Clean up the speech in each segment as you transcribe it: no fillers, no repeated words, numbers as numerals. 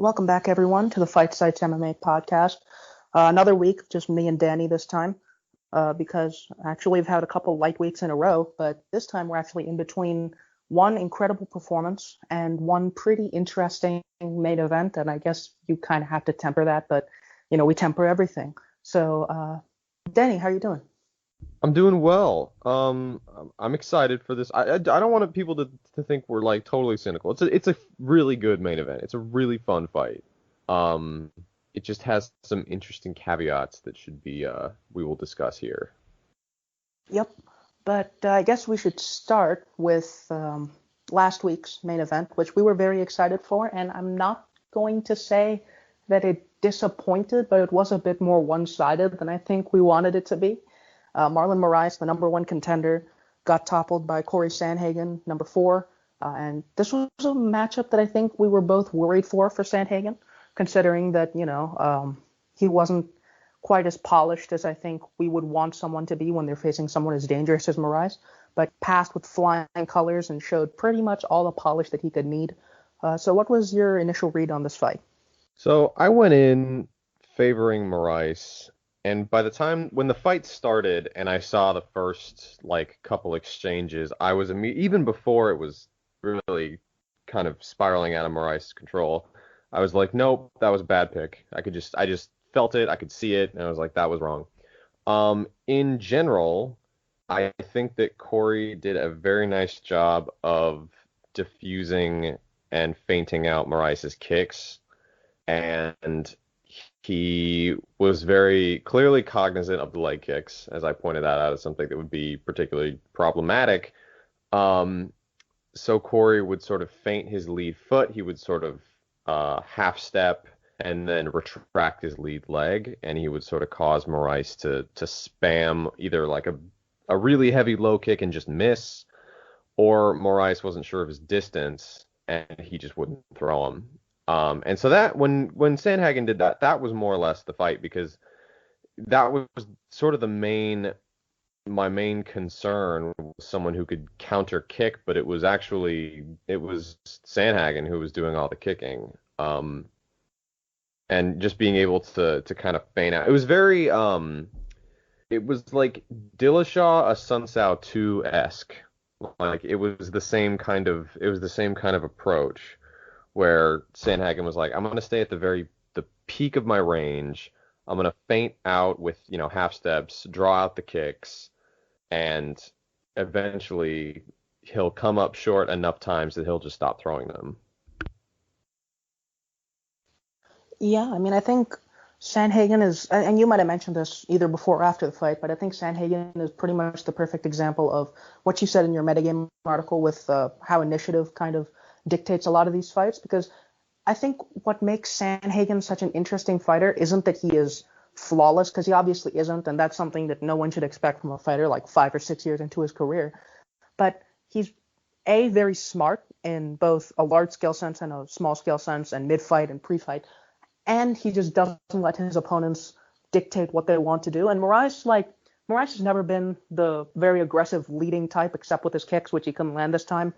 Welcome back, everyone, to the Fight Sites MMA podcast. Another week, just me and Danny this time, because actually we've had a couple light weeks in a row, but this time we're actually in between one incredible performance and one pretty interesting main event, and I guess you kind of have to temper that, but, we temper everything. So, Danny, how are you doing? I'm doing well. I'm excited for this. I don't want people to think we're like totally cynical. It's a really good main event. It's a really fun fight. Um, it just has some interesting caveats that should be we will discuss here. Yep. But I guess we should start with last week's main event, which we were very excited for. And I'm not going to say that it disappointed, but it was a bit more one-sided than I think we wanted it to be. Marlon Moraes, the number one contender, got toppled by Cory Sandhagen, number four. And this was a matchup that I think we were both worried for Sandhagen, considering that, he wasn't quite as polished as I think we would want someone to be when they're facing someone as dangerous as Moraes, but passed with flying colors and showed pretty much all the polish that he could need. So what was your initial read on this fight? So I went in favoring Moraes, and by the time when the fight started and I saw the first like couple exchanges, I was even before it was really kind of spiraling out of Moraes' control. I was like, nope, that was a bad pick. I just felt it, I could see it, and I was like, that was wrong. In general, I think that Corey did a very nice job of diffusing and feinting out Moraes' kicks, and he was very clearly cognizant of the leg kicks, as I pointed that out as something that would be particularly problematic. Um, so Corey would sort of feint his lead foot. He would sort of half step and then retract his lead leg, and he would sort of cause Moraes to spam either like a really heavy low kick and just miss, or Moraes wasn't sure of his distance and he just wouldn't throw him. And so that when Sandhagen did that, that was more or less the fight, because that was sort of my main concern was someone who could counter kick, but it was Sandhagen who was doing all the kicking. And just being able to kind of feint out. It was very it was like Dillashaw a Sun Tzu 2-esque. Like it was the same kind of approach where Sandhagen was like, I'm gonna stay at the peak of my range. I'm gonna feint out with, half steps, draw out the kicks, and eventually he'll come up short enough times that he'll just stop throwing them. Yeah, I mean, I think Sandhagen is, and you might have mentioned this either before or after the fight, but I think Sandhagen is pretty much the perfect example of what you said in your metagame article with how initiative kind of dictates a lot of these fights. Because I think what makes Sandhagen such an interesting fighter isn't that he is flawless, because he obviously isn't, and that's something that no one should expect from a fighter like 5 or 6 years into his career. But he's very smart in both a large scale sense and a small scale sense, and mid fight and pre fight, and he just doesn't let his opponents dictate what they want to do. And Moraes has never been the very aggressive leading type, except with his kicks, which he couldn't land this time.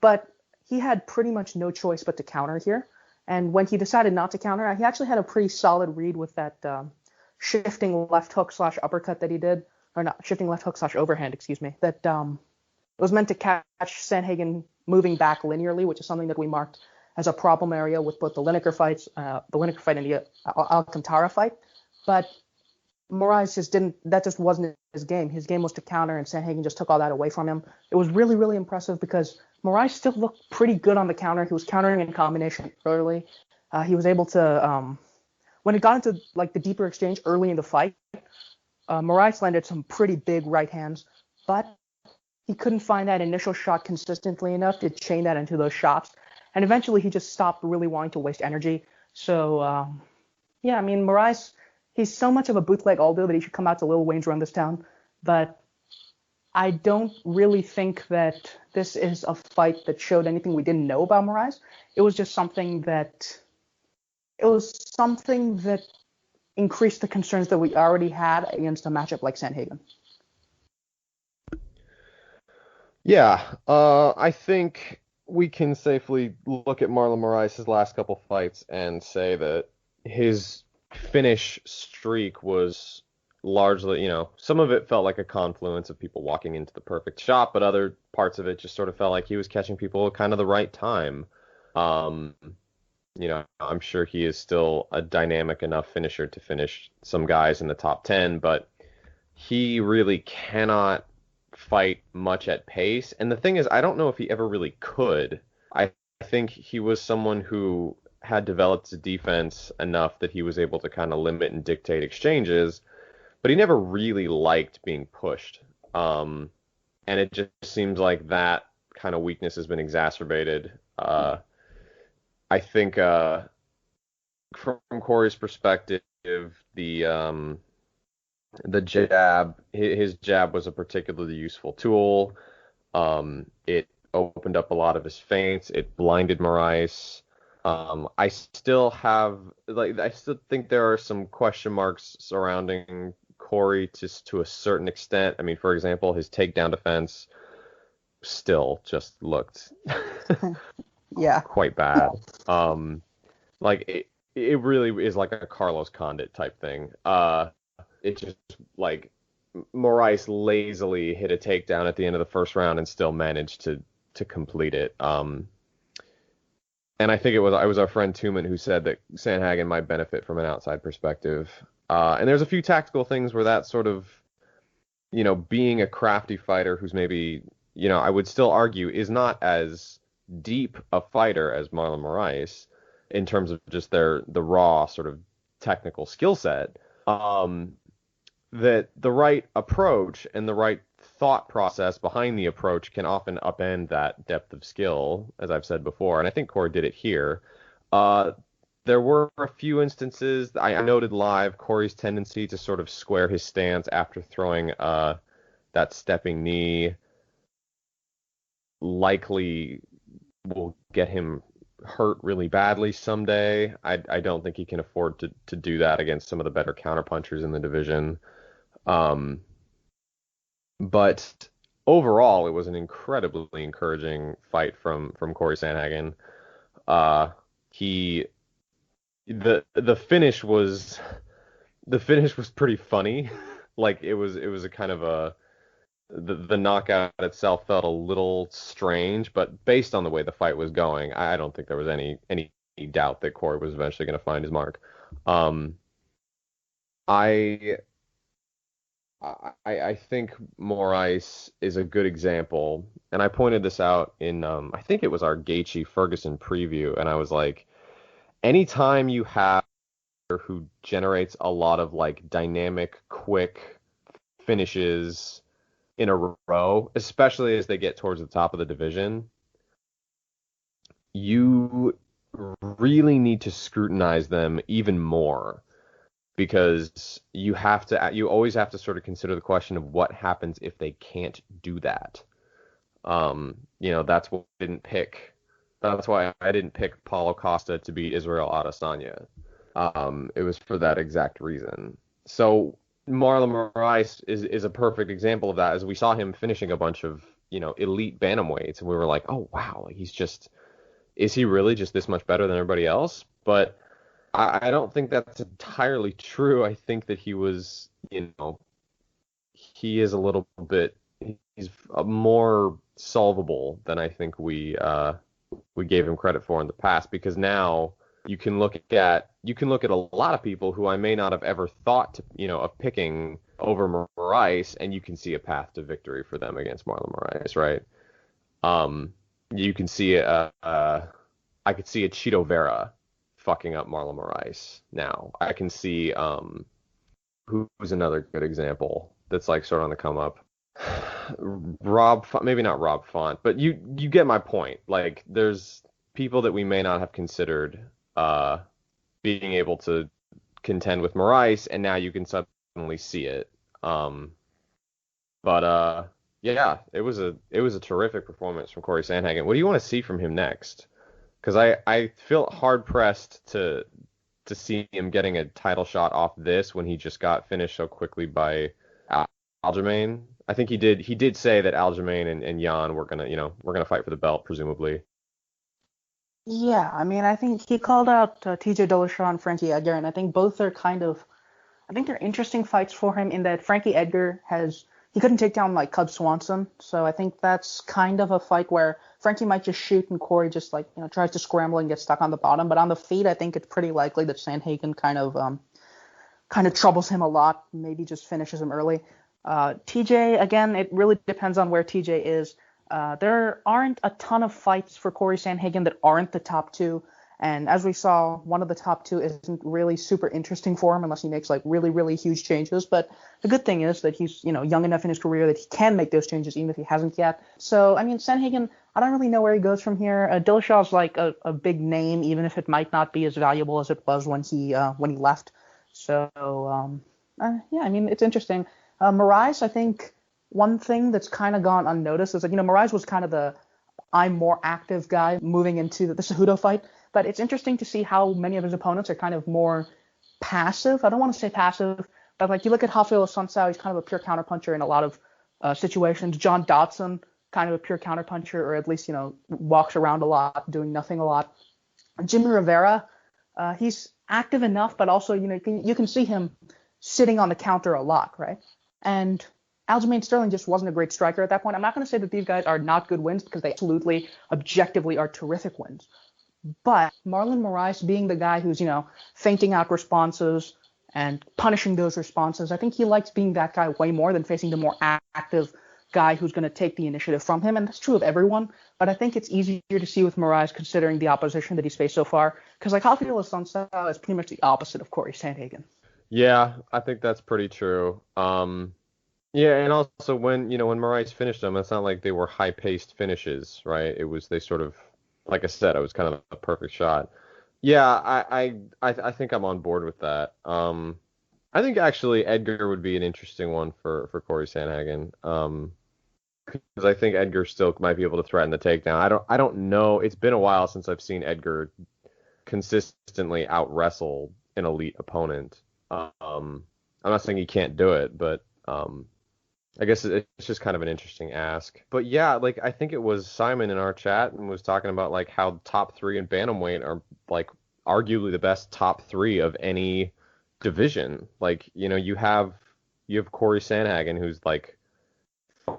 But he had pretty much no choice but to counter here. And when he decided not to counter, he actually had a pretty solid read with that shifting left hook / uppercut that he did, or not shifting left hook / overhand, excuse me. That it was meant to catch Sandhagen moving back linearly, which is something that we marked as a problem area with both the Lineker fights, the Lineker fight and the Alcantara fight. But Moraes just wasn't his game. His game was to counter, and Sandhagen just took all that away from him. It was really, really impressive because Moraes still looked pretty good on the counter. He was countering in combination early. He was able to, when it got into like the deeper exchange early in the fight, Moraes landed some pretty big right hands, but he couldn't find that initial shot consistently enough to chain that into those shots. And eventually he just stopped really wanting to waste energy. So, yeah, I mean, Moraes, he's so much of a bootleg Aldo that he should come out to Lil Wayne's Run This Town. But I don't really think that this is a fight that showed anything we didn't know about Moraes. It was just something that increased the concerns that we already had against a matchup like Sandhagen. Yeah, I think we can safely look at Marlon Moraes' last couple fights and say that his finish streak was largely, some of it felt like a confluence of people walking into the perfect shot, but other parts of it just sort of felt like he was catching people at kind of the right time. Um, I'm sure he is still a dynamic enough finisher to finish some guys in the top 10, but he really cannot fight much at pace. And the thing is, I don't know if he ever really could. I think he was someone who had developed his defense enough that he was able to kind of limit and dictate exchanges, but he never really liked being pushed. And it just seems like that kind of weakness has been exacerbated. I think from Cory's perspective, the jab, his jab was a particularly useful tool. It opened up a lot of his feints. It blinded Moraes. I still think there are some question marks surrounding Cory to a certain extent. I mean, for example, his takedown defense still just looked Yeah. quite bad. It really is like a Carlos Condit type thing. It just like Moraes lazily hit a takedown at the end of the first round and still managed to complete it. And I think it was our friend Tuman who said that Sandhagen might benefit from an outside perspective. And there's a few tactical things where that sort of, being a crafty fighter who's maybe, I would still argue is not as deep a fighter as Marlon Moraes in terms of just the raw sort of technical skill set. That the right approach and the right thought process behind the approach can often upend that depth of skill, as I've said before, and I think Cory did it here. There were a few instances, I noted live, Cory's tendency to sort of square his stance after throwing that stepping knee likely will get him hurt really badly someday. I don't think he can afford to do that against some of the better counterpunchers in the division. But overall, it was an incredibly encouraging fight from Cory Sandhagen. The finish was pretty funny. Like it was a kind of the knockout itself felt a little strange, but based on the way the fight was going, I don't think there was any doubt that Cory was eventually going to find his mark. I think Moraes is a good example, and I pointed this out in I think it was our Gaethje Ferguson preview, and I was like, anytime you have who generates a lot of like dynamic, quick finishes in a row, especially as they get towards the top of the division, you really need to scrutinize them even more. Because you always have to sort of consider the question of what happens if they can't do that. That's what I didn't pick. That's why I didn't pick Paulo Costa to beat Israel Adesanya. It was for that exact reason. So Marlon Moraes is a perfect example of that, as we saw him finishing a bunch of elite bantamweights, and we were like, oh wow, is he really just this much better than everybody else? But I don't think that's entirely true. I think that he was, he is a little bit, he's more solvable than I think we gave him credit for in the past, because now you can look at a lot of people who I may not have ever thought of picking over Moraes, and you can see a path to victory for them against Marlon Moraes, right? You can see I could see a Chito Vera fucking up Marlon Moraes now. I can see who's another good example that's like sort of on the come up. Maybe not Rob Font, but you get my point. Like there's people that we may not have considered being able to contend with Moraes, and now you can suddenly see it. Yeah, it was a terrific performance from Cory Sandhagen. What do you want to see from him next? Because I feel hard pressed to see him getting a title shot off this when he just got finished so quickly by Aljamain. I think he did say that Aljamain and Jan were gonna fight for the belt, presumably. Yeah, I mean, I think he called out TJ Dillashaw and Frankie Edgar, and I think both are I think they're interesting fights for him in that Frankie Edgar he couldn't take down like Cub Swanson, so I think that's kind of a fight where Frankie might just shoot and Corey just like, tries to scramble and get stuck on the bottom, but on the feet, I think it's pretty likely that Sandhagen kind of troubles him a lot, maybe just finishes him early. TJ, again, it really depends on where TJ is. There aren't a ton of fights for Cory Sandhagen that aren't the top two. And as we saw, one of the top two isn't really super interesting for him unless he makes like really, really huge changes. But the good thing is that he's, young enough in his career that he can make those changes even if he hasn't yet. So, I mean, Sandhagen, I don't really know where he goes from here. Dillashaw's like a big name, even if it might not be as valuable as it was when he left. So, yeah, I mean, it's interesting. Moraes, I think one thing that's kind of gone unnoticed is that, Moraes was kind of the I'm more active guy moving into the Cejudo fight. But it's interesting to see how many of his opponents are kind of more passive. I don't want to say passive, but like you look at Rafael Sunsao, he's kind of a pure counterpuncher in a lot of situations. John Dodson, kind of a pure counterpuncher, or at least, walks around a lot, doing nothing a lot. Jimmy Rivera, he's active enough, but also, you can see him sitting on the counter a lot, right? And Aljamain Sterling just wasn't a great striker at that point. I'm not going to say that these guys are not good wins because they absolutely, objectively are terrific wins. But Marlon Moraes being the guy who's, feinting out responses and punishing those responses, I think he likes being that guy way more than facing the more active guy who's going to take the initiative from him. And that's true of everyone. But I think it's easier to see with Moraes considering the opposition that he's faced so far. Because like Rafael Sunsao is pretty much the opposite of Cory Sandhagen. Yeah, I think that's pretty true. Yeah, and also when Moraes finished them, it's not like they were high-paced finishes, right? It was they sort of, like I said, it was kind of a perfect shot. Yeah, I think I'm on board with that. I think actually Edgar would be an interesting one for Cory Sandhagen. Because I think Edgar still might be able to threaten the takedown. I don't know. It's been a while since I've seen Edgar consistently out wrestle an elite opponent. I'm not saying he can't do it, but I guess it's just kind of an interesting ask. But yeah, like I think it was Simon in our chat and was talking about like how top three in bantamweight are like arguably the best top three of any division. Like, you have Cory Sandhagen who's like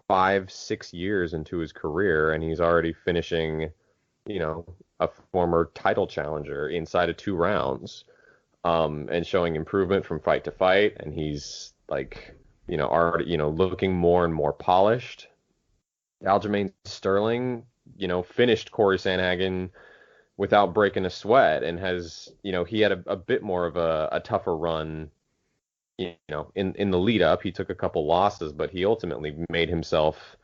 5, 6 years into his career and he's already finishing, a former title challenger inside of 2 rounds, and showing improvement from fight to fight, and he's like, already, looking more and more polished. Aljamain Sterling, finished Cory Sandhagen without breaking a sweat and has, he had a bit more of a tougher run, in the lead up. He took a couple losses, but he ultimately made himself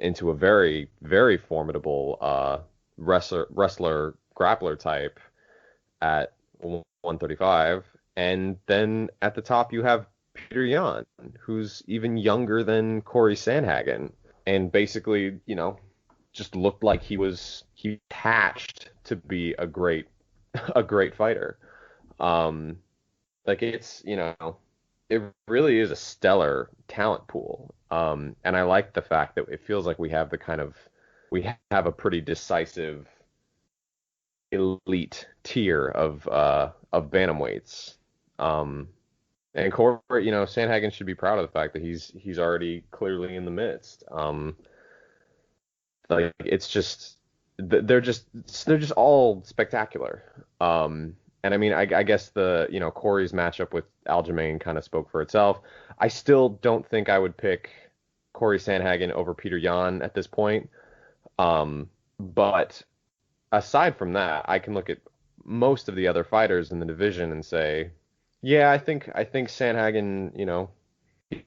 into a very, very formidable wrestler grappler type at 135. And then at the top you have Peter Yan, who's even younger than Cory Sandhagen, and basically, just looked like he hatched to be a great a great fighter. Like it really is a stellar talent pool. And I like the fact that it feels like we have a pretty decisive elite tier of bantamweights. And Corey, Sandhagen should be proud of the fact that he's already clearly in the midst. Like it's just they're just all spectacular. And I mean, I guess Corey's matchup with Aljamain kind of spoke for itself. I still don't think I would pick Cory Sandhagen over Peter Yan at this point. But aside from that, I can look at most of the other fighters in the division and say, yeah, I think Sandhagen,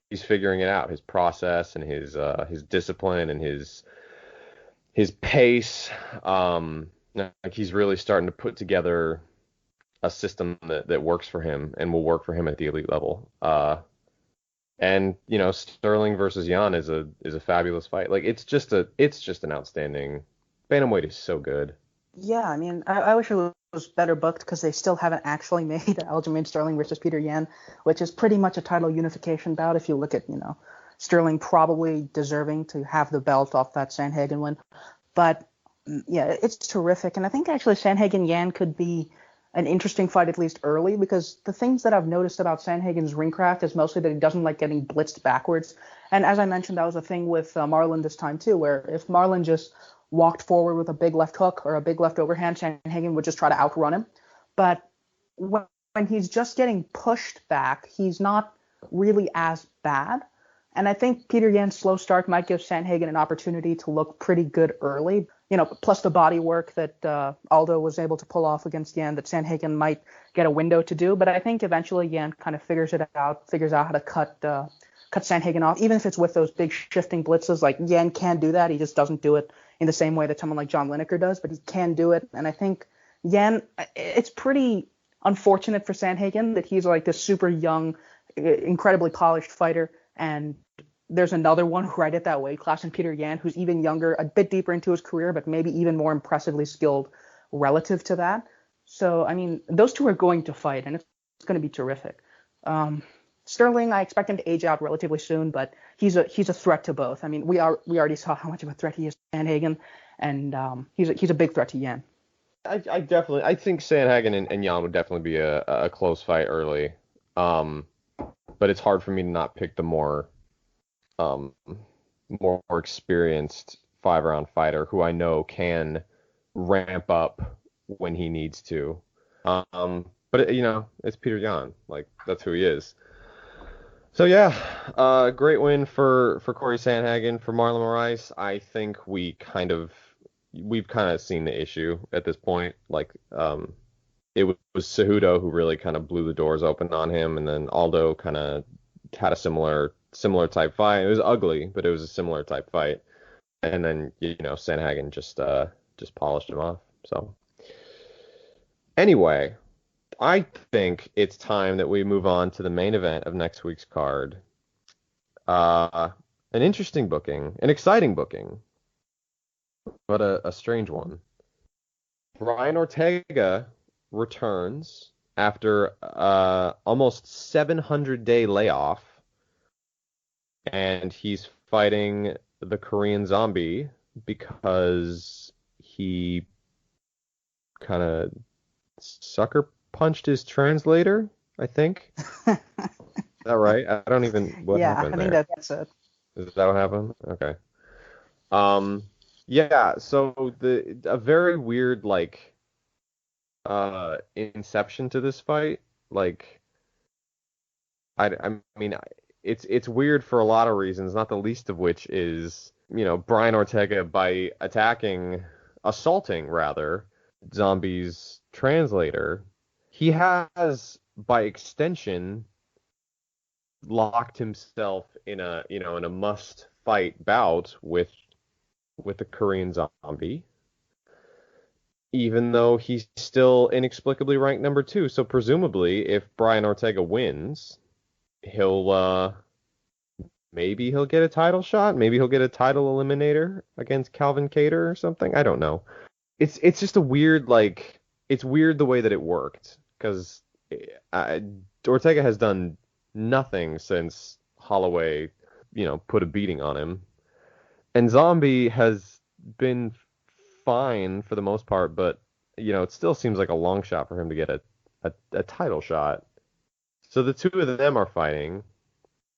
he's figuring it out, his process and his discipline and his pace. Like he's really starting to put together a system that works for him and will work for him at the elite level. And Sterling versus Yan is a fabulous fight. Like it's just an outstanding. Bantamweight is so good. Yeah, I mean, I wish it was better booked because they still haven't actually made Aljamain Sterling versus Peter Yan, which is pretty much a title unification bout if you look at, Sterling probably deserving to have the belt off that Sandhagen win. But Yeah, it's terrific. And I think actually Sandhagen Yan could be an interesting fight, at least early, because the things that I've noticed about Sandhagen's ring craft is mostly that he doesn't like getting blitzed backwards. And as I mentioned, that was a thing with Marlon this time too, where if Marlon just walked forward with a big left hook or a big left overhand, Sandhagen would just try to outrun him. But when he's just getting pushed back, he's not really as bad. And I think Peter Yan's slow start might give Sandhagen an opportunity to look pretty good early. Plus the body work that Aldo was able to pull off against Yan, that Sandhagen might get a window to do. But I think eventually Yan kind of figures out how to cut Sandhagen off, even if it's with those big shifting blitzes. Like Yan can do that. He just doesn't do it in the same way that someone like John Lineker does, but he can do it. And I think Yan, it's pretty unfortunate for Sandhagen that he's like this super young, incredibly polished fighter, and there's another one right at that weight class in Peter Yan, who's even younger, a bit deeper into his career, but maybe even more impressively skilled relative to that. So, I mean, those two are going to fight, and it's going to be terrific. Sterling, I expect him to age out relatively soon, but he's a threat to both. I mean, we already saw how much of a threat he is to Sandhagen, and he's a big threat to Yan. I think Sandhagen and Yan would definitely be a close fight early. But it's hard for me to not pick the more experienced 5-round fighter who I know can ramp up when he needs to. But it's Peter Yan. Like, that's who he is. So yeah, great win for Cory Sandhagen. For Marlon Moraes, I think we've kind of seen the issue at this point. Like, it was Cejudo who really kind of blew the doors open on him, and then Aldo kind of had a similar type fight. It was ugly, but it was a similar type fight. And then Sandhagen just polished him off. So anyway, I think it's time that we move on to the main event of next week's card. An interesting booking, an exciting booking, but a strange one. Brian Ortega returns after almost 700-day layoff, and he's fighting the Korean Zombie because he kind of sucker punched his translator, I think. Is that right? I don't even what happened there. Yeah, I think that's it. Is that what happened? Okay. Yeah, so a very weird inception to this fight. Like, I mean, it's weird for a lot of reasons, not the least of which is, Brian Ortega, by assaulting rather, Zombie's translator, he has, by extension, locked himself in a must-fight bout with the Korean Zombie, even though he's still inexplicably ranked number 2. So presumably, if Brian Ortega wins, maybe he'll get a title shot. Maybe he'll get a title eliminator against Calvin Kattar or something. I don't know. It's just a weird, it's weird the way that it worked, because Ortega has done nothing since Holloway, put a beating on him. And Zombie has been fine for the most part, but, it still seems like a long shot for him to get a title shot. So the two of them are fighting.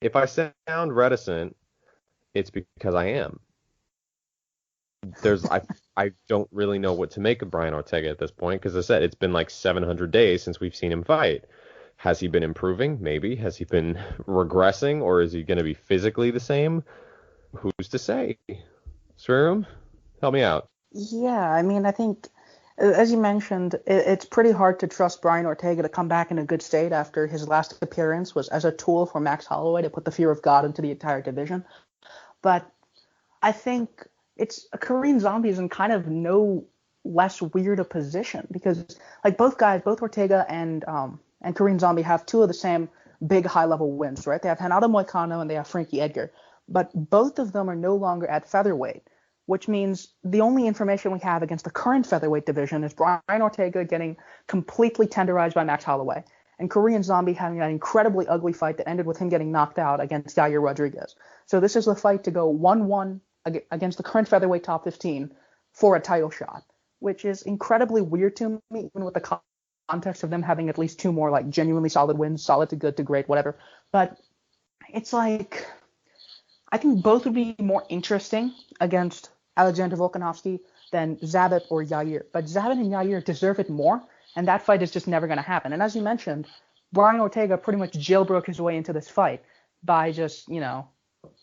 If I sound reticent, it's because I am. I don't really know what to make of Brian Ortega at this point, because as I said, it's been 700 days since we've seen him fight. Has he been improving? Maybe. Has he been regressing, or is he going to be physically the same? Who's to say? Sriram, help me out. Yeah, I mean, I think, as you mentioned, it's pretty hard to trust Brian Ortega to come back in a good state after his last appearance was as a tool for Max Holloway to put the fear of God into the entire division. But I think Korean Zombie is in kind of no less weird a position, because both Ortega and Korean Zombie have two of the same big high-level wins, right? They have Renato Moicano and they have Frankie Edgar. But both of them are no longer at featherweight, which means the only information we have against the current featherweight division is Brian Ortega getting completely tenderized by Max Holloway, and Korean Zombie having an incredibly ugly fight that ended with him getting knocked out against Yair Rodriguez. So this is the fight to go 1-1 against the current featherweight top 15 for a title shot, which is incredibly weird to me, even with the context of them having at least two more like genuinely solid wins, solid to good to great, whatever. But it's like, I think both would be more interesting against Alexander Volkanovski than Zabit or Yair. But Zabit and Yair deserve it more, and that fight is just never going to happen. And as you mentioned, Brian Ortega pretty much jailbroke his way into this fight by just,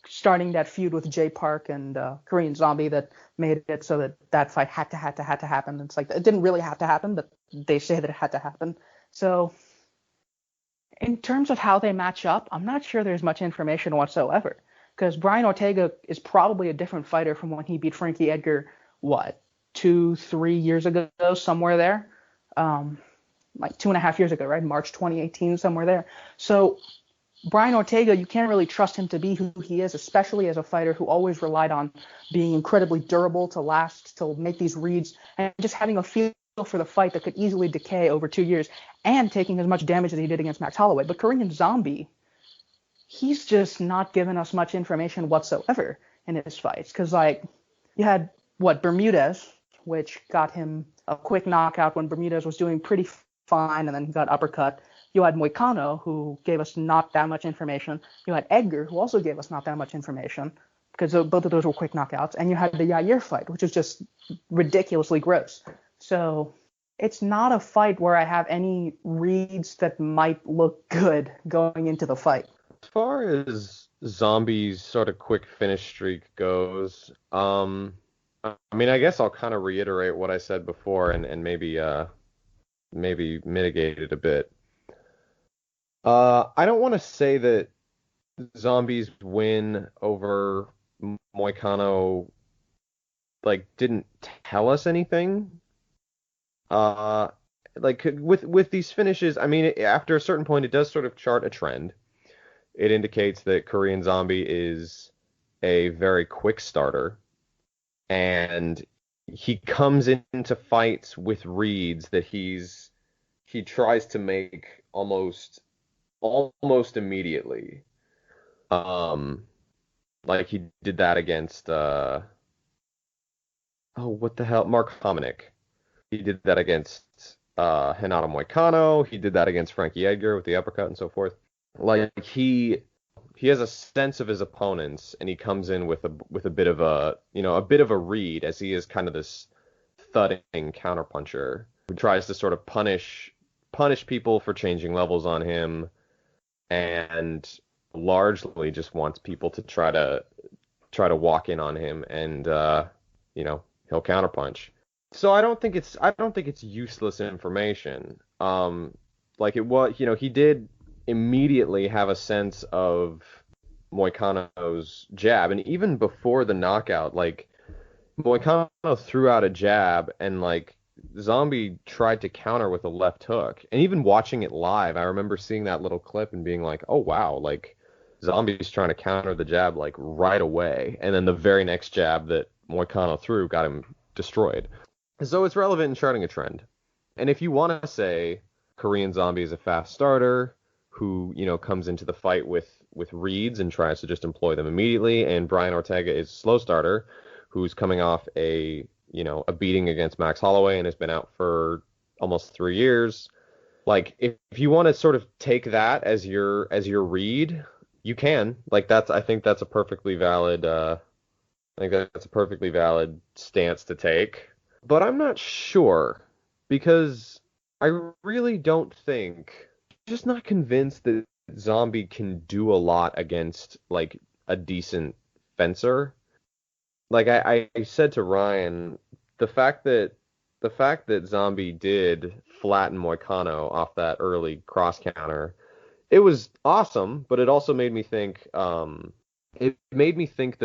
starting that feud with Jay Park and Korean Zombie that made it so that fight had to happen. It's like, it didn't really have to happen, but they say that it had to happen. So in terms of how they match up, I'm not sure there's much information whatsoever, because Brian Ortega is probably a different fighter from when he beat Frankie Edgar, 2-3 years ago, somewhere there, like 2.5 years ago, right? March 2018, somewhere there. So Brian Ortega, you can't really trust him to be who he is, especially as a fighter who always relied on being incredibly durable to last, to make these reads, and just having a feel for the fight that could easily decay over 2 years, and taking as much damage as he did against Max Holloway. But Korean Zombie, he's just not given us much information whatsoever in his fights. Because, you had, Bermudez, which got him a quick knockout when Bermudez was doing pretty fine, and then he got uppercut. You had Moicano, who gave us not that much information. You had Edgar, who also gave us not that much information, because both of those were quick knockouts. And you had the Yair fight, which is just ridiculously gross. So it's not a fight where I have any reads that might look good going into the fight. As far as Zombie's sort of quick finish streak goes, I guess I'll kind of reiterate what I said before and maybe mitigate it a bit. I don't want to say that Zombie's win over Moicano didn't tell us anything. With these finishes, after a certain point, it does sort of chart a trend. It indicates that Korean Zombie is a very quick starter, and he comes into fights with reads that he tries to make almost immediately. Like he did that against Mark Hominick. He did that against Renato Moicano. He did that against Frankie Edgar with the uppercut and so forth. He has a sense of his opponents, and he comes in with a bit of a read, as he is kind of this thudding counterpuncher who tries to sort of punish people for changing levels on him, and largely just wants people to try to walk in on him, and he'll counterpunch. So I don't think it's useless information. He did immediately have a sense of Moicano's jab, and even before the knockout, Moicano threw out a jab, and Zombie tried to counter with a left hook. And even watching it live, I remember seeing that little clip and being like, oh wow, Zombie's trying to counter the jab right away, and then the very next jab that Moicano threw got him destroyed. So it's relevant in charting a trend. And if you want to say Korean Zombie is a fast starter who, comes into the fight with reads and tries to just employ them immediately, and Brian Ortega is a slow starter who's coming off a beating against Max Holloway and has been out for almost 3 years, if you want to sort of take that as your read, you can. I think that's a perfectly valid stance to take. But I'm not sure, because I really don't think, just not convinced that Zombie can do a lot against a decent fencer. I said to Ryan, the fact that Zombie did flatten Moicano off that early cross counter, it was awesome, but it also made me think that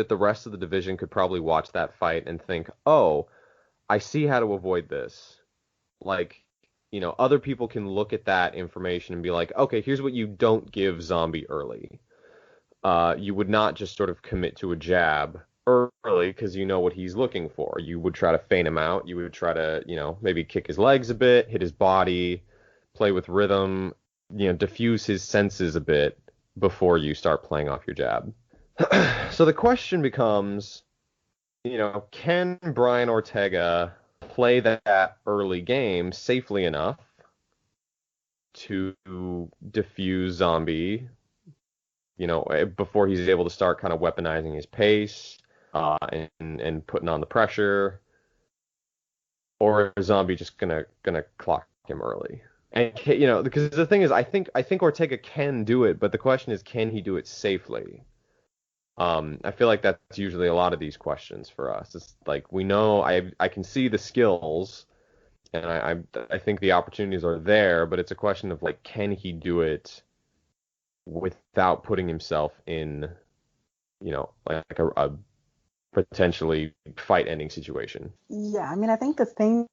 the rest of the division could probably watch that fight and think, oh, I see how to avoid this. Other people can look at that information and be like, okay, here's what you don't give Zombie early. You would not just sort of commit to a jab early because you know what he's looking for. You would try to feint him out. You would try to, maybe kick his legs a bit, hit his body, play with rhythm, diffuse his senses a bit before you start playing off your jab. So the question becomes, can Brian Ortega play that early game safely enough to diffuse Zombie, before he's able to start kind of weaponizing his pace, and putting on the pressure, or is Zombie just gonna clock him early? And because the thing is, I think Ortega can do it, but the question is, can he do it safely? I feel like that's usually a lot of these questions for us. It's like we know I can see the skills, and I think the opportunities are there, but it's a question of like, can he do it without putting himself in, like a potentially fight-ending situation. Yeah, I mean, I think the thing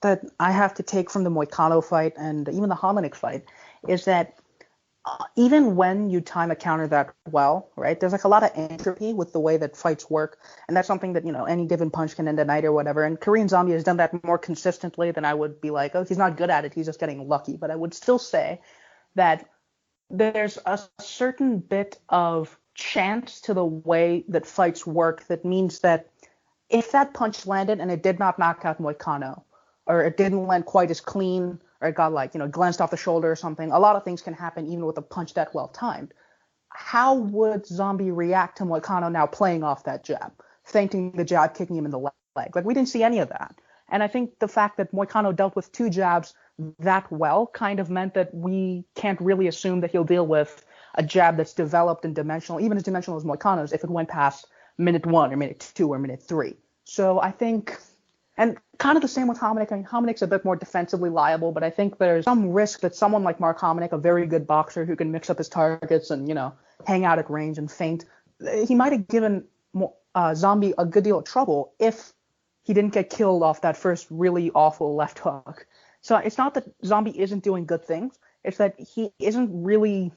that I have to take from the Moicano fight and even the Hominick fight is that even when you time a counter that well, right, there's like a lot of entropy with the way that fights work. And that's something that, any given punch can end a night or whatever. And Korean Zombie has done that more consistently than I would be like, oh, he's not good at it. He's just getting lucky. But I would still say that there's a certain bit of chance to the way that fights work that means that if that punch landed and it did not knock out Moicano, or it didn't land quite as clean, or it got like, glanced off the shoulder or something, a lot of things can happen even with a punch that well timed. How would Zombie react to Moicano now playing off that jab, feinting the jab, kicking him in the leg? Like, we didn't see any of that. And I think the fact that Moicano dealt with two jabs that well kind of meant that we can't really assume that he'll deal with a jab that's developed and dimensional, even as dimensional as Moicano's, if it went past minute 1 or minute 2 or minute 3. So I think, and kind of the same with Hominick. I mean, Hominick's a bit more defensively liable, but I think there's some risk that someone like Mark Hominick, a very good boxer who can mix up his targets and, hang out at range and feint, he might have given Zombie a good deal of trouble if he didn't get killed off that first really awful left hook. So it's not that Zombie isn't doing good things. It's that he isn't really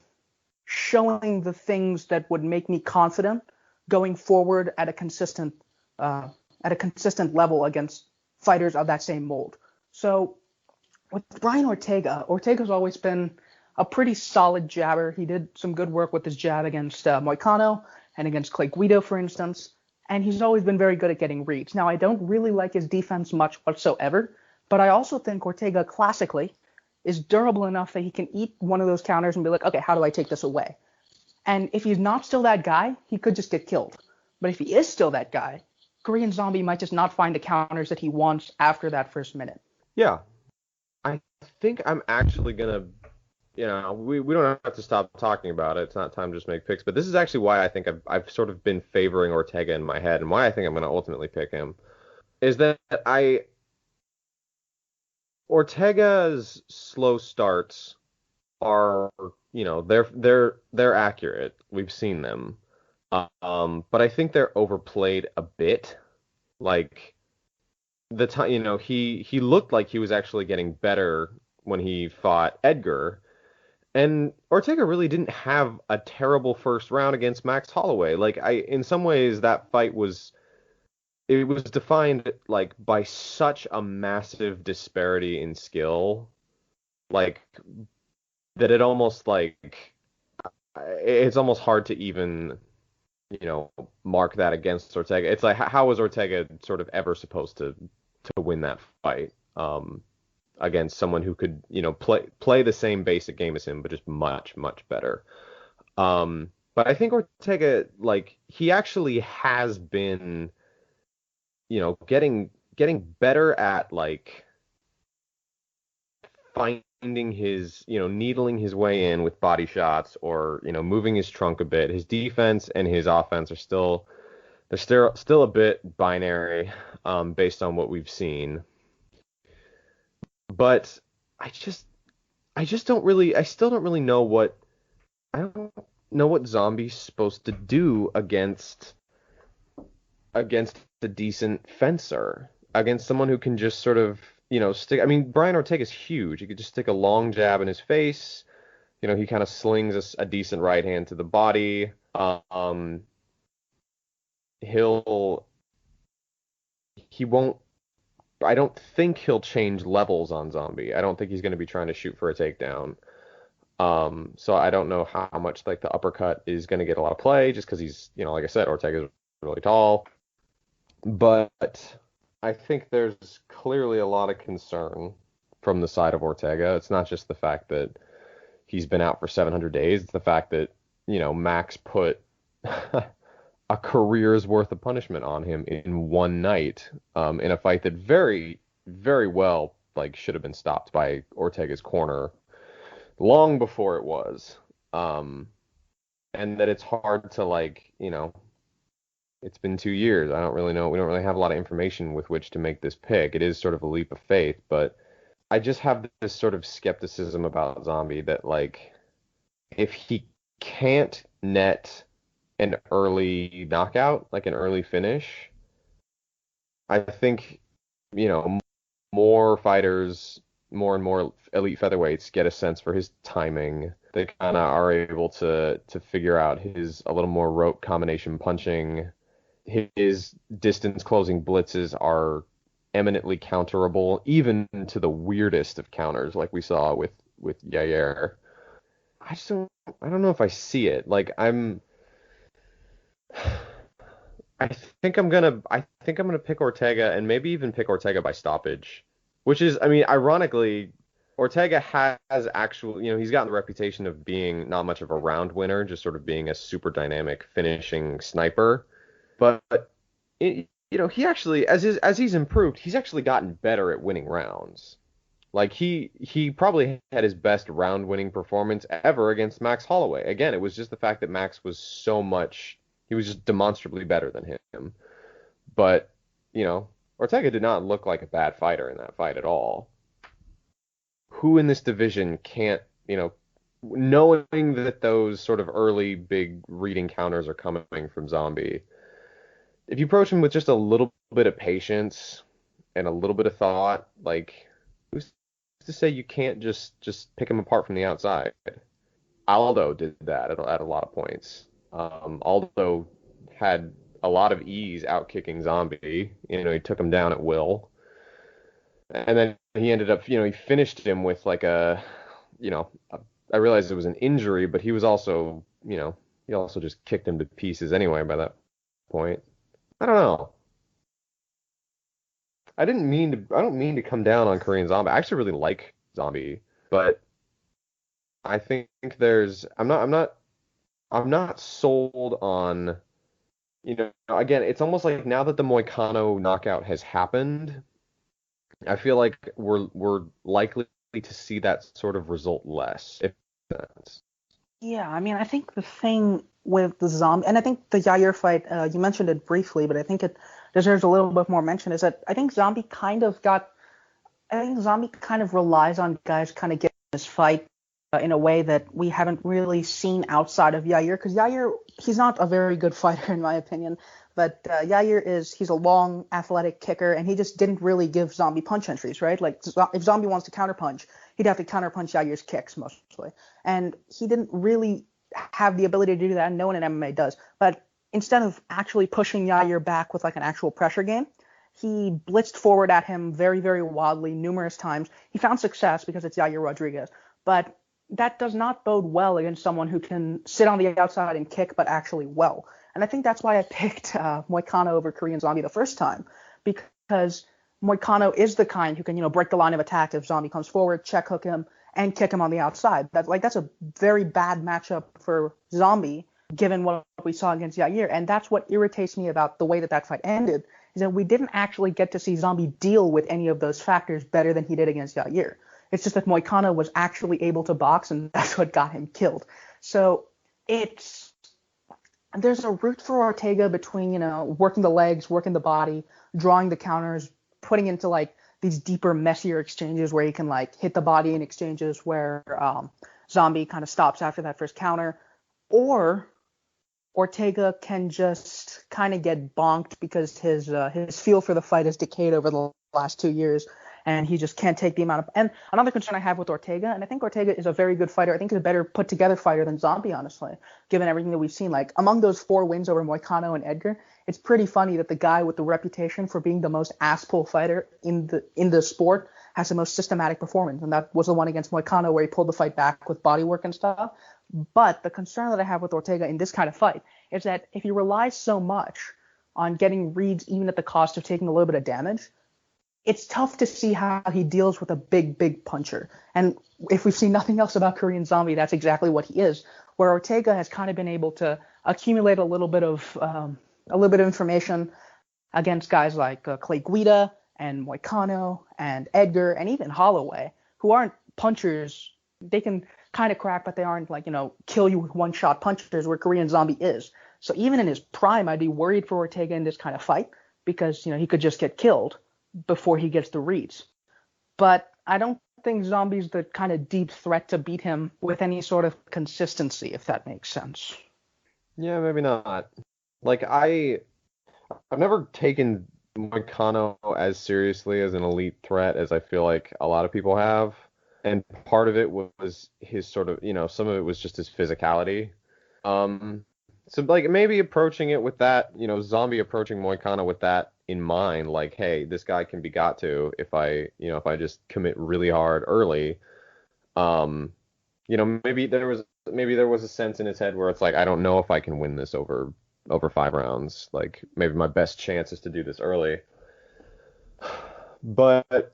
showing the things that would make me confident going forward at a consistent level against fighters of that same mold. So with Brian Ortega, Ortega's always been a pretty solid jabber. He did some good work with his jab against Moicano and against Clay Guida, for instance. And he's always been very good at getting reads. Now, I don't really like his defense much whatsoever, but I also think Ortega classically is durable enough that he can eat one of those counters and be like, okay, how do I take this away? And if he's not still that guy, he could just get killed. But if he is still that guy, Korean Zombie might just not find the counters that he wants after that first minute. Yeah. I think I'm actually going to, we don't have to stop talking about it. It's not time to just make picks. But this is actually why I think I've sort of been favoring Ortega in my head, and why I think I'm going to ultimately pick him, is that Ortega's slow starts are, they're accurate. We've seen them. But I think they're overplayed a bit. Like the time, he looked like he was actually getting better when he fought Edgar, and Ortega really didn't have a terrible first round against Max Holloway. Like in some ways, that fight was defined like by such a massive disparity in skill, like that it's almost hard to even mark that against Ortega. It's like, how was Ortega sort of ever supposed to win that fight against someone who could play the same basic game as him, but just much much better. But I think Ortega, like, he actually has been getting better at like finding his, needling his way in with body shots, or, moving his trunk a bit. His defense and his offense are still a bit binary, based on what we've seen. But I still don't really know what Zombie's supposed to do against a decent fencer, against someone who can just sort of, stick. I mean, Brian Ortega's huge. He could just stick a long jab in his face. He kind of slings a decent right hand to the body. He won't. I don't think he'll change levels on Zombie. I don't think he's going to be trying to shoot for a takedown. So I don't know how much like the uppercut is going to get a lot of play, just because he's, like I said, Ortega's really tall. But I think there's clearly a lot of concern from the side of Ortega. It's not just the fact that he's been out for 700 days. It's the fact that, Max put a career's worth of punishment on him in one night, in a fight that very, very well, like, should have been stopped by Ortega's corner long before it was. Um, and that it's hard to, like, it's been 2 years. I don't really know. We don't really have a lot of information with which to make this pick. It is sort of a leap of faith, but I just have this sort of skepticism about Zombie that, like, if he can't net an early knockout, like an early finish, I think, you know, more fighters, more and more elite featherweights get a sense for his timing. They kind of are able to figure out his a little more rope combination punching. His distance closing blitzes are eminently counterable, even to the weirdest of counters, like we saw with Yair. I don't know if I see it. Like I think I'm gonna pick Ortega and maybe even pick Ortega by stoppage, which is, I mean, ironically, Ortega has actual, he's gotten the reputation of being not much of a round winner, just sort of being a super dynamic finishing sniper. But he actually, as he's improved, he's actually gotten better at winning rounds. Like he probably had his best round winning performance ever against Max Holloway. Again, it was just the fact that Max was he was just demonstrably better than him. But, Ortega did not look like a bad fighter in that fight at all. Who in this division can't, knowing that those sort of early big reading counters are coming from Zombie, if you approach him with just a little bit of patience and a little bit of thought, like, who's to say you can't just pick him apart from the outside? Aldo did that at a lot of points. Aldo had a lot of ease out kicking Zombie. He took him down at will, and then he ended up, he finished him with like I realized it was an injury, but he was also, he also just kicked him to pieces anyway by that point. I don't know. I don't mean to come down on Korean Zombie. I actually really like Zombie, but I think I'm not sold on, again, it's almost like now that the Moicano knockout has happened, I feel like we're likely to see that sort of result less, if that's. Yeah, I mean, I think the thing with the Zombie, and I think the Yair fight, you mentioned it briefly, but I think it deserves a little bit more mention, is that I think Zombie kind of relies on guys kind of getting this fight in a way that we haven't really seen outside of Yair, because Yair, he's not a very good fighter in my opinion, but Yair he's a long, athletic kicker, and he just didn't really give Zombie punch entries, right? Like, if Zombie wants to counterpunch, he'd have to counterpunch Yair's kicks mostly, and he didn't really have the ability to do that, and no one in MMA does. But instead of actually pushing Yair back with like an actual pressure game, he blitzed forward at him very, very wildly numerous times. He found success because it's Yair Rodriguez, but that does not bode well against someone who can sit on the outside and kick, but actually well. And I think that's why I picked Moicano over Korean Zombie the first time, because Moicano is the kind who can, break the line of attack if Zombie comes forward, check hook him, and kick him on the outside. That's a very bad matchup for Zombie, given what we saw against Yair. And that's what irritates me about the way that fight ended, is that we didn't actually get to see Zombie deal with any of those factors better than he did against Yair. It's just that Moicano was actually able to box, and that's what got him killed. So there's a route for Ortega between, working the legs, working the body, drawing the counters, putting into like these deeper, messier exchanges where he can like hit the body in exchanges where Zombie kind of stops after that first counter, or Ortega can just kind of get bonked because his feel for the fight has decayed over the last 2 years, and he just can't take the amount of. And another concern I have with Ortega, and I think Ortega is a very good fighter. I think he's a better put together fighter than Zombie, honestly, given everything that we've seen. Like, among those 4 wins over Moicano and Edgar, it's pretty funny that the guy with the reputation for being the most ass pull fighter in the sport has the most systematic performance, and that was the one against Moicano where he pulled the fight back with body work and stuff. But the concern that I have with Ortega in this kind of fight is that if he relies so much on getting reads even at the cost of taking a little bit of damage, it's tough to see how he deals with a big puncher. And if we've seen nothing else about Korean Zombie, that's exactly what he is. Where Ortega has kind of been able to accumulate a little bit of information against guys like Clay Guida and Moicano and Edgar and even Holloway, who aren't punchers. They can kind of crack, but they aren't like, kill you with one-shot punchers where Korean Zombie is. So even in his prime, I'd be worried for Ortega in this kind of fight because, he could just get killed before he gets the reads. But I don't think Zombie's the kind of deep threat to beat him with any sort of consistency, if that makes sense. Yeah, maybe not. Like I've never taken Moicano as seriously as an elite threat as I feel like a lot of people have. And part of it was his sort of, some of it was just his physicality. So like maybe approaching it with that, Zombie approaching Moicano with that in mind, like, hey, this guy can be got to if I just commit really hard early. Maybe there was a sense in his head where it's like, I don't know if I can win this over 5 rounds. Like maybe my best chance is to do this early. But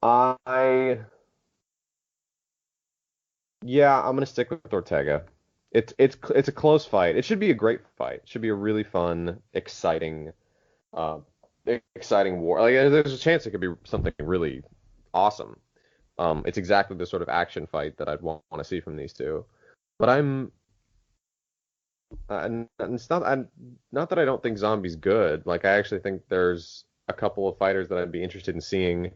I'm gonna stick with Ortega. It's a close fight. It should be a great fight. It should be a really fun, exciting war. Like there's a chance it could be something really awesome. It's exactly the sort of action fight that I'd want to see from these two. But it's not that I don't think Zombie's good. Like I actually think there's a couple of fighters that I'd be interested in seeing,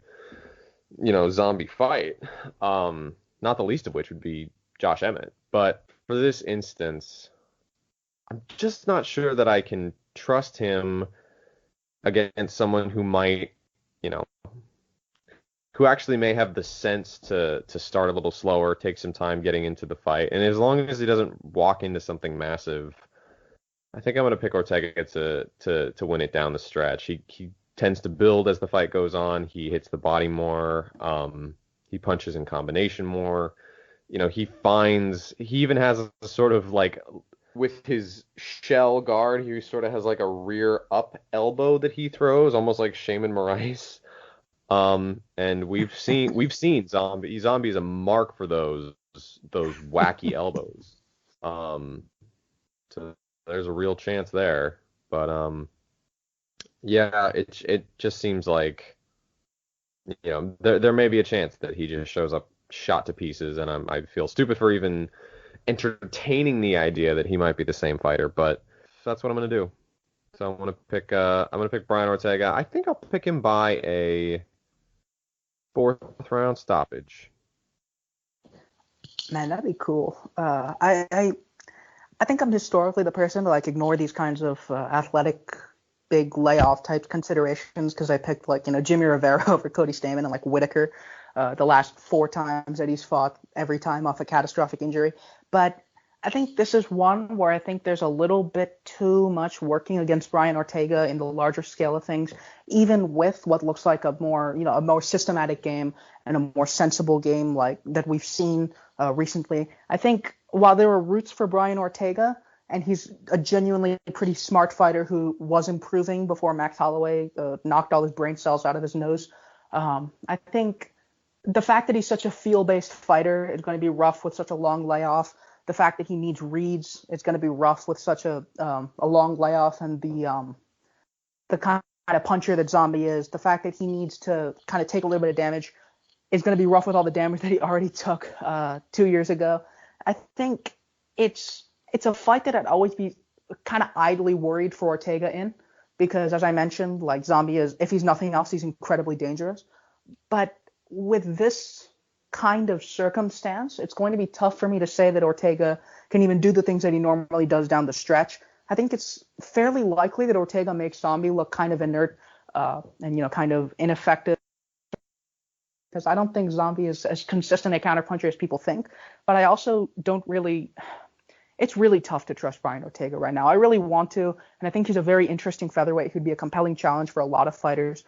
Zombie fight. Not the least of which would be Josh Emmett. But for this instance, I'm just not sure that I can trust him against someone who might, who actually may have the sense to start a little slower, take some time getting into the fight. And as long as he doesn't walk into something massive, I think I'm going to pick Ortega to win it down the stretch. He tends to build as the fight goes on. He hits the body more. He punches in combination more. He even has a sort of like, with his shell guard, he sort of has like a rear up elbow that he throws, almost like Shaman Moraes. And we've seen Zombie. Zombie is a mark for those wacky elbows. So there's a real chance there. But it just seems like, there may be a chance that he just shows up shot to pieces, and I feel stupid for even entertaining the idea that he might be the same fighter, but that's what I'm gonna do. So I'm gonna pick Brian Ortega. I think I'll pick him by a 4th round stoppage. Man, that'd be cool. I think I'm historically the person to like ignore these kinds of athletic big layoff type considerations because I picked like Jimmy Rivera over Cody Stamann and like Whitaker the last 4 times that he's fought, every time off a catastrophic injury. But I think this is one where I think there's a little bit too much working against Brian Ortega in the larger scale of things, even with what looks like a more systematic game and a more sensible game like that we've seen recently. I think while there were roots for Brian Ortega, and he's a genuinely pretty smart fighter who was improving before Max Holloway knocked all his brain cells out of his nose, I think the fact that he's such a feel-based fighter is going to be rough with such a long layoff. The fact that he needs reads, it's going to be rough with such a long layoff, and the kind of puncher that Zombie is. The fact that he needs to kind of take a little bit of damage is going to be rough with all the damage that he already took 2 years ago. I think it's a fight that I'd always be kind of idly worried for Ortega in, because as I mentioned, like Zombie is, if he's nothing else, he's incredibly dangerous. But with this kind of circumstance, it's going to be tough for me to say that Ortega can even do the things that he normally does down the stretch. I think it's fairly likely that Ortega makes Zombie look kind of inert and kind of ineffective, because I don't think Zombie is as consistent a counterpuncher as people think. But I also don't really. It's really tough to trust Brian Ortega right now. I really want to, and I think he's a very interesting featherweight who'd be a compelling challenge for a lot of fighters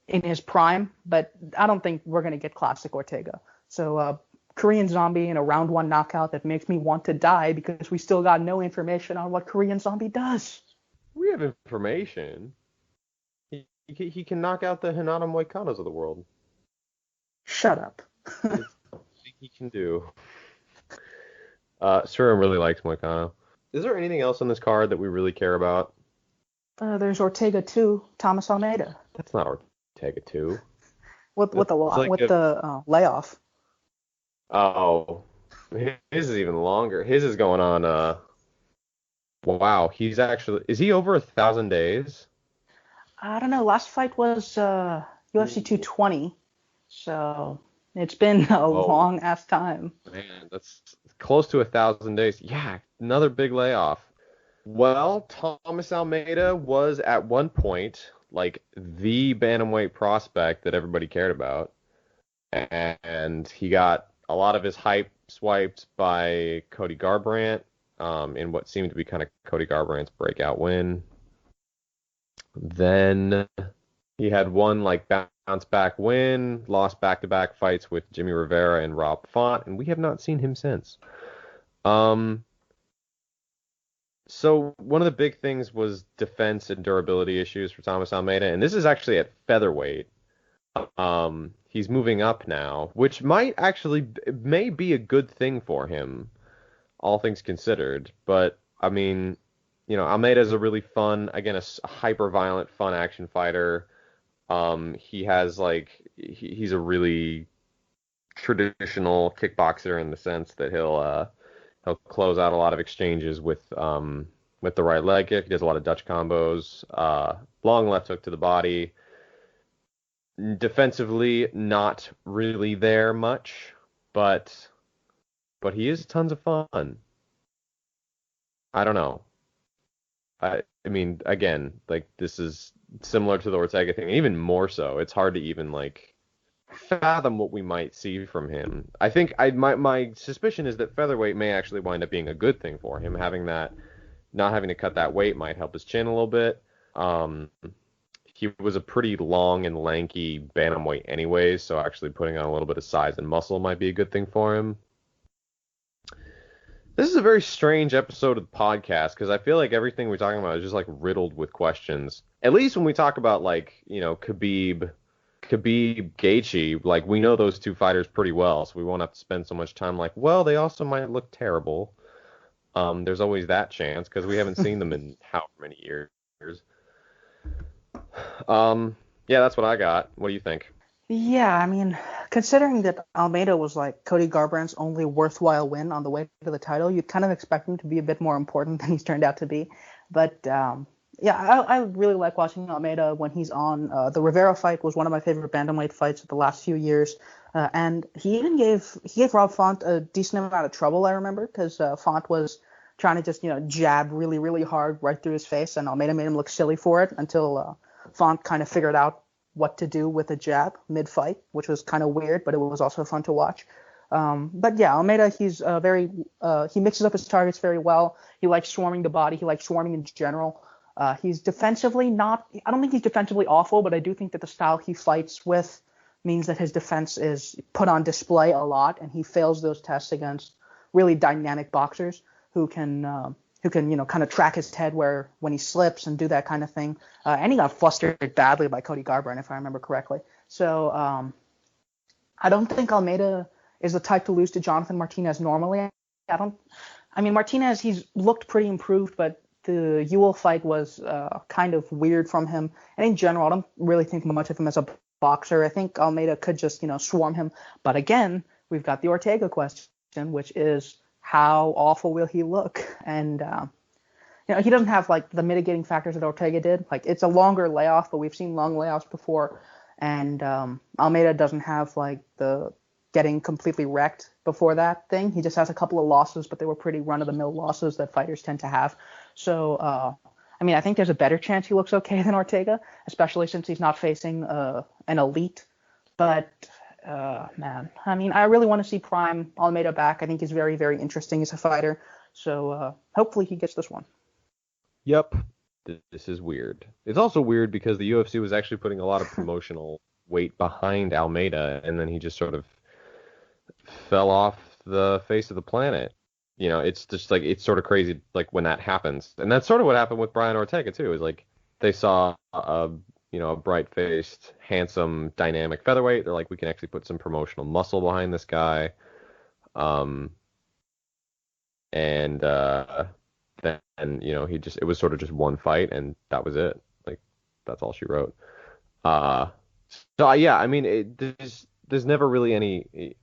in his prime, but I don't think we're going to get classic Ortega. So Korean Zombie in a round 1 knockout that makes me want to die, because we still got no information on what Korean Zombie does. We have information. He can knock out the Hinata Moikanos of the world. Shut up. It's something he can do. Sriram really likes Moicano. Is there anything else on this card that we really care about? There's Ortega 2, Thomas Almeida. That's not Ortega 2. With That's like the layoff. Oh, his is even longer. His is going on. Wow, is he over 1,000 days? I don't know. Last fight was UFC 220, so it's been a Whoa, long ass time. man, that's close to 1,000 days. Yeah, another big layoff. Well, Thomas Almeida was at one point like the bantamweight prospect that everybody cared about, and he got a lot of his hype swiped by Cody Garbrandt in what seemed to be kind of Cody Garbrandt's breakout win. Then he had one like bounce back win, lost back-to-back fights with Jimmy Rivera and Rob Font, and we have not seen him since. So one of the big things was defense and durability issues for Thomas Almeida, and this is actually at featherweight. He's moving up now, which may be a good thing for him, all things considered. But I mean, Almeida is a really fun, again, a hyper violent, fun action fighter. He has he's a really traditional kickboxer in the sense that he'll close out a lot of exchanges with the right leg kick. He does a lot of Dutch combos, long left hook to the body. Defensively, not really there much, but he is tons of fun. I don't know. I mean, again, like this is similar to the Ortega thing, even more so. It's hard to even fathom what we might see from him. I think my suspicion is that featherweight may actually wind up being a good thing for him. Not having to cut that weight might help his chin a little bit. He was a pretty long and lanky bantamweight anyways, so actually putting on a little bit of size and muscle might be a good thing for him. This is a very strange episode of the podcast because I feel like everything we're talking about is just riddled with questions. At least when we talk about Khabib, Gaethje, we know those two fighters pretty well, so we won't have to spend so much time well, they also might look terrible. There's always that chance because we haven't seen them in how many years. Yeah, that's what I got. What do you think? Yeah, I mean, considering that Almeida was Cody Garbrandt's only worthwhile win on the way to the title, you'd kind of expect him to be a bit more important than he's turned out to be. But yeah, I really like watching Almeida when he's on. The Rivera fight was one of my favorite bantamweight fights of the last few years, and he even gave Rob Font a decent amount of trouble. I remember because Font was trying to just jab really really hard right through his face, and Almeida made him look silly for it until Font kind of figured out what to do with a jab mid-fight, which was kind of weird, but it was also fun to watch. But yeah, Almeida, he's he mixes up his targets very well. He likes swarming the body. He likes swarming in general. He's defensively I don't think he's defensively awful, but I do think that the style he fights with means that his defense is put on display a lot, and he fails those tests against really dynamic boxers who can kind of track his head when he slips and do that kind of thing. And he got flustered badly by Cody Garbrandt, if I remember correctly. So I don't think Almeida is the type to lose to Jonathan Martinez normally. Martinez, he's looked pretty improved, but the Ewell fight was kind of weird from him. And in general, I don't really think much of him as a boxer. I think Almeida could just, swarm him. But again, we've got the Ortega question, which is, how awful will he look? And he doesn't have the mitigating factors that Ortega did. It's a longer layoff, but we've seen long layoffs before. And Almeida doesn't have the getting completely wrecked before that thing. He just has a couple of losses, but they were pretty run-of-the-mill losses that fighters tend to have. So I think there's a better chance he looks okay than Ortega, especially since he's not facing an elite. But man, I really want to see Prime Almeida back. I think he's very, very interesting as a fighter. So hopefully he gets this one. Yep. This is weird. It's also weird because the UFC was actually putting a lot of promotional weight behind Almeida, and then he just sort of fell off the face of the planet. it's just like it's sort of crazy like when that happens. And that's sort of what happened with Brian Ortega too. Is like they saw a bright-faced, handsome, dynamic featherweight. They're like, we can actually put some promotional muscle behind this guy. Um, and then it was sort of just one fight, and that was it. Like that's all she wrote. Uh, yeah, I mean, there's never really any.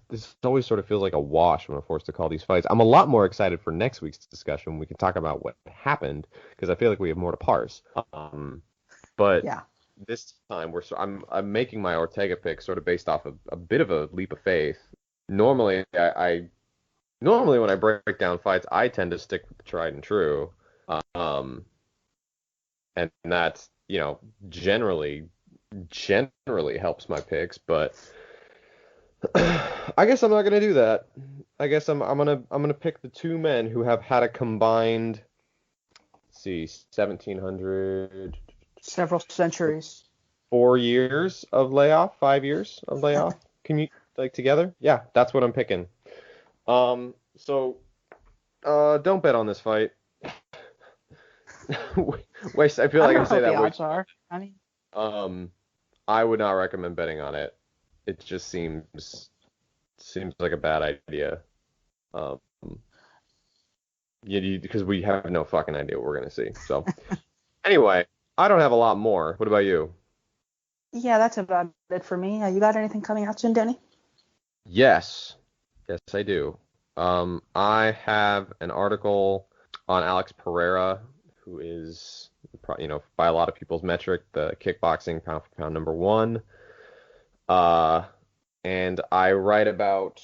This always sort of feels like a wash when I'm forced to call these fights. I'm a lot more excited for next week's discussion when we can talk about what happened because I feel like we have more to parse. But Yeah. this time I'm making my Ortega pick sort of based off of a bit of a leap of faith. Normally normally when I break down fights, I tend to stick with the tried and true. And that's, generally helps my picks, but I guess I'm not gonna do that. I guess I'm gonna pick the two men who have had a combined, let's see, 1700, Several centuries. 4 years of layoff, 5 years of layoff. Commute like together. Yeah, that's what I'm picking. So don't bet on this fight. Wait, I feel like I say that. The odds are. I mean, I would not recommend betting on it. It just seems like a bad idea. Because we have no fucking idea what we're gonna see. So anyway, I don't have a lot more. What about you? yeah, that's about it for me. You got anything coming out soon, Danny? Yes, I do. I have an article on Alex Pereira, who is, by a lot of people's metric, the kickboxing pound for pound number one. And I write about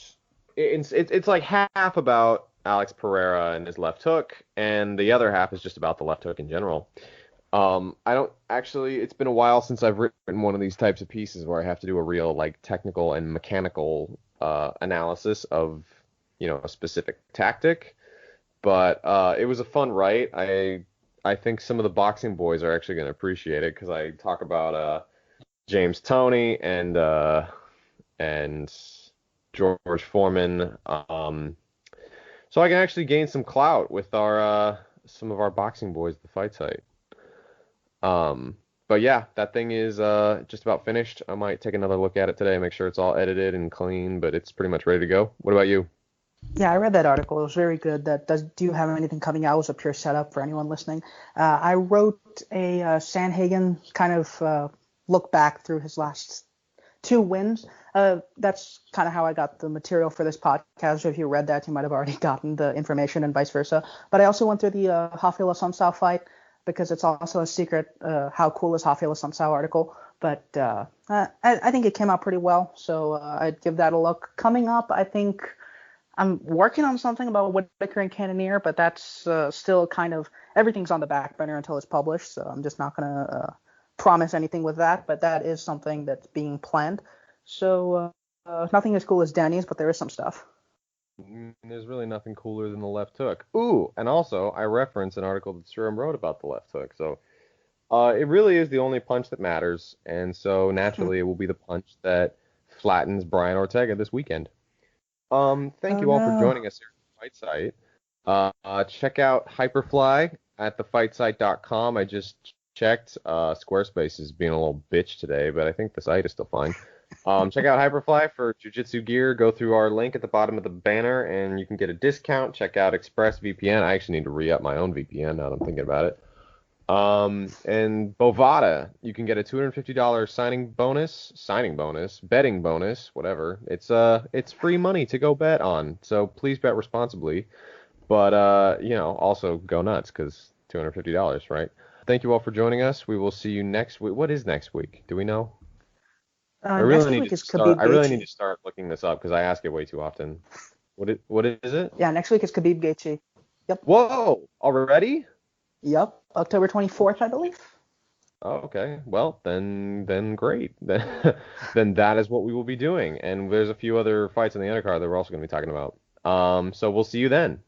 it's like half about Alex Pereira and his left hook, and the other half is just about the left hook in general. I don't actually. It's been a while since I've written one of these types of pieces where I have to do a real like technical and mechanical analysis of a specific tactic. But it was a fun write. I think some of the boxing boys are actually going to appreciate it because I talk about James Toney and George Foreman. So I can actually gain some clout with our some of our boxing boys at the fight site. But yeah, that thing is just about finished. I might take another look at it today, make sure it's all edited and clean, but it's pretty much ready to go. What about you? Yeah, I read that article. It was very good. Do you have anything coming out? It was a pure setup for anyone listening. I wrote a Sandhagen kind of look back through his last two wins. That's kind of how I got the material for this podcast. If you read that, you might have already gotten the information and vice versa. But I also went through the Rafael Assunção fight because it's also a secret how cool is Rafael Assunção article. But I think it came out pretty well, so I'd give that a look. Coming up, I think I'm working on something about Whitaker and Cannonier, but that's still kind of everything's on the back burner until it's published, so I'm just not going to promise anything with that, but that is something that's being planned. So nothing as cool as Danny's, but there is some stuff. There's really nothing cooler than the left hook. Ooh, and also I reference an article that Sriram wrote about the left hook. So it really is the only punch that matters, and so naturally it will be the punch that flattens Brian Ortega this weekend. Thank you all for joining us here at the Fight Site. Check out Hyperfly at thefightsite.com. I just checked. Squarespace is being a little bitch today, but I think the site is still fine. Check out Hyperfly for jiu-jitsu gear. Go through our link at the bottom of the banner, and you can get a discount. Check out ExpressVPN. I actually need to re-up my own VPN now that I'm thinking about it. And Bovada, you can get a $250 signing bonus, betting bonus, whatever. It's free money to go bet on. So please bet responsibly. But also go nuts because $250, right? Thank you all for joining us. We will see you next week. What is next week? Do we know? I really need to start looking this up because I ask it way too often. What is it? Yeah, next week is Khabib Gaethje. Yep. Whoa, already? Yep, October 24th, I believe. Oh, okay. Well, then great. Then that is what we will be doing. And there's a few other fights in the undercard that we're also going to be talking about. So we'll see you then.